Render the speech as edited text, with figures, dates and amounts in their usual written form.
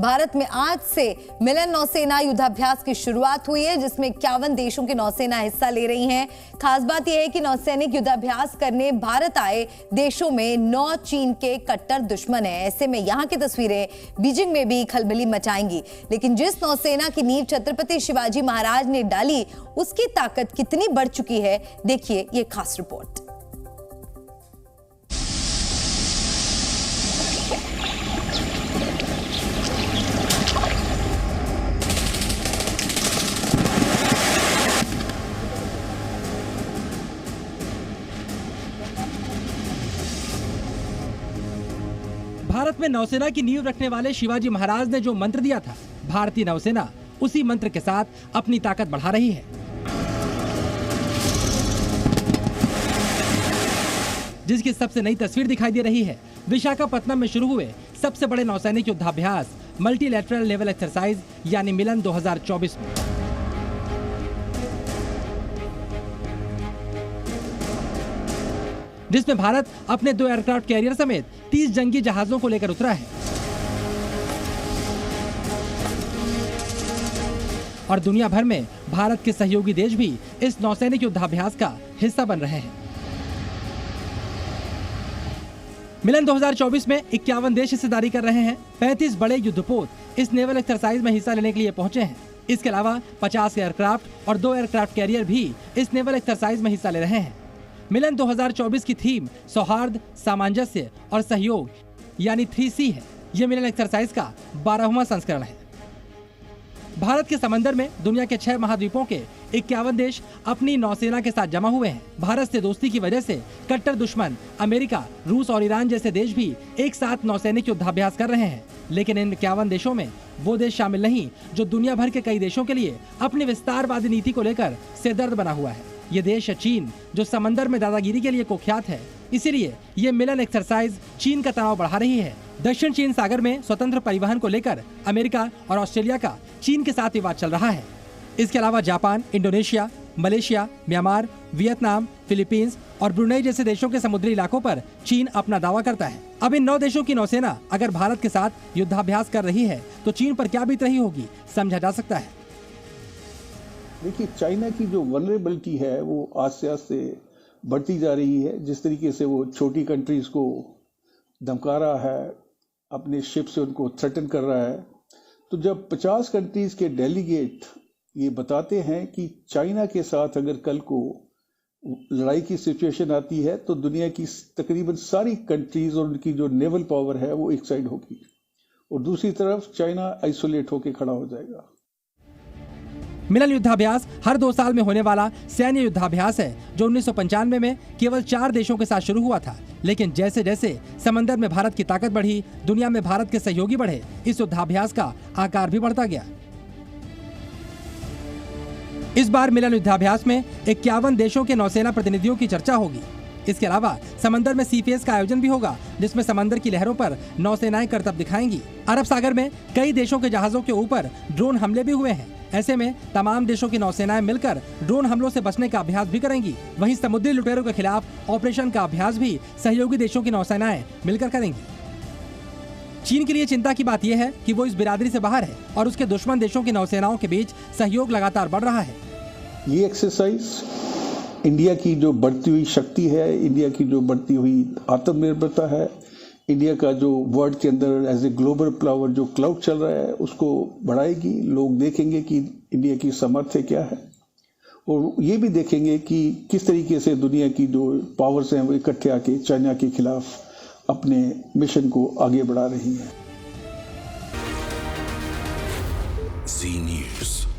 भारत में आज से मिलन नौसेना युद्धाभ्यास की शुरुआत हुई है, जिसमें 51 देशों की नौसेना हिस्सा ले रही हैं। खास बात यह है कि नौसैनिक युद्धाभ्यास करने भारत आए देशों में 9 चीन के कट्टर दुश्मन हैं। ऐसे में यहां की तस्वीरें बीजिंग में भी खलबली मचाएंगी। लेकिन जिस नौसेना की नींव छत्रपति शिवाजी महाराज ने डाली, उसकी ताकत कितनी बढ़ चुकी है, देखिए ये खास रिपोर्ट। भारत में नौसेना की नींव रखने वाले शिवाजी महाराज ने जो मंत्र दिया था, भारतीय नौसेना उसी मंत्र के साथ अपनी ताकत बढ़ा रही है। जिसकी सबसे नई तस्वीर दिखाई दे रही है विशाखापत्तनम में शुरू हुए सबसे बड़े नौसैनिक युद्धाभ्यास मल्टीलैटरल नेवल एक्सरसाइज यानी मिलन 2024 में। जिसमें भारत अपने 2 एयरक्राफ्ट कैरियर समेत 30 जंगी जहाजों को लेकर उतरा है और दुनिया भर में भारत के सहयोगी देश भी इस नौसैनिक युद्धाभ्यास का हिस्सा बन रहे हैं। मिलन 2024 में 51 देश हिस्सेदारी कर रहे हैं। 35 बड़े युद्धपोत इस नेवल एक्सरसाइज में हिस्सा लेने के लिए पहुंचे हैं। इसके अलावा 50 एयरक्राफ्ट और 2 एयरक्राफ्ट कैरियर भी इस नेवल एक्सरसाइज में हिस्सा ले रहे हैं। मिलन 2024 की थीम सौहार्द, सामंजस्य और सहयोग यानी 3C है। यह मिलन एक्सरसाइज का 12वां संस्करण है। भारत के समंदर में दुनिया के 6 महाद्वीपों के 51 देश अपनी नौसेना के साथ जमा हुए हैं। भारत से दोस्ती की वजह से कट्टर दुश्मन अमेरिका, रूस और ईरान जैसे देश भी एक साथ नौसैनिक युद्धाभ्यास कर रहे हैं। लेकिन इन 51 देशों में वो देश शामिल नहीं जो दुनिया भर के कई देशों के लिए अपनी विस्तारवादी नीति को लेकर सिरदर्द बना हुआ है। ये देश है चीन, जो समंदर में दादागिरी के लिए कुख्यात है। इसीलिए ये मिलन एक्सरसाइज चीन का तनाव बढ़ा रही है। दक्षिण चीन सागर में स्वतंत्र परिवहन को लेकर अमेरिका और ऑस्ट्रेलिया का चीन के साथ विवाद चल रहा है। इसके अलावा Japan, Indonesia, Malaysia, Myanmar, Vietnam, Philippines और ब्रुनेई जैसे देशों के समुद्री इलाकों पर चीन अपना दावा करता है। अब इन 9 देशों की नौसेना अगर भारत के साथ युद्धाभ्यास कर रही है तो चीन पर क्या बीत रही होगी, समझा जा सकता है। देखिए, चाइना की जो वनरेबिलिटी है वो आज से बढ़ती जा रही है। जिस तरीके से वो छोटी कंट्रीज को धमका रहा है, अपने शिप से उनको थ्रेटन कर रहा है, तो जब 50 कंट्रीज के डेलीगेट ये बताते हैं कि चाइना के साथ अगर कल को लड़ाई की सिचुएशन आती है तो दुनिया की तकरीबन सारी कंट्रीज और उनकी जो नेवल पावर है वो एक साइड होगी और दूसरी तरफ चाइना आइसोलेट होकर खड़ा हो जाएगा। मिलन युद्धाभ्यास हर 2 साल में होने वाला सैन्य युद्धाभ्यास है जो 1995 में केवल 4 देशों के साथ शुरू हुआ था। लेकिन जैसे जैसे समंदर में भारत की ताकत बढ़ी, दुनिया में भारत के सहयोगी बढ़े, इस युद्धाभ्यास का आकार भी बढ़ता गया। इस बार मिलन युद्धाभ्यास में 51 देशों के नौसेना प्रतिनिधियों की चर्चा होगी। इसके अलावा समंदर में सी फेस का आयोजन भी होगा, जिसमें समंदर की लहरों पर नौसेनाएं करतब दिखाएंगी। अरब सागर में कई देशों के जहाजों के ऊपर ड्रोन हमले भी हुए हैं। ऐसे में तमाम देशों की नौसेनाएं मिलकर ड्रोन हमलों से बचने का अभ्यास भी करेंगी। वहीं समुद्री लुटेरों के खिलाफ ऑपरेशन का अभ्यास भी सहयोगी देशों की नौसेनाएं मिलकर करेंगी। चीन के लिए चिंता की बात यह है कि वो इस बिरादरी से बाहर है और उसके दुश्मन देशों की नौसेनाओं के बीच सहयोग लगातार बढ़ रहा है। ये एक्सरसाइज इंडिया की जो बढ़ती हुई शक्ति है, इंडिया की जो बढ़ती हुई आत्मनिर्भरता है, इंडिया का जो वर्ल्ड के अंदर एज ए ग्लोबल पावर जो क्लाउड चल रहा है उसको बढ़ाएगी। लोग देखेंगे कि इंडिया की सामर्थ्य क्या है और ये भी देखेंगे कि किस तरीके से दुनिया की जो पावर्स हैं वो इकट्ठे आके चाइना के खिलाफ अपने मिशन को आगे बढ़ा रही हैं। जी न्यूज़।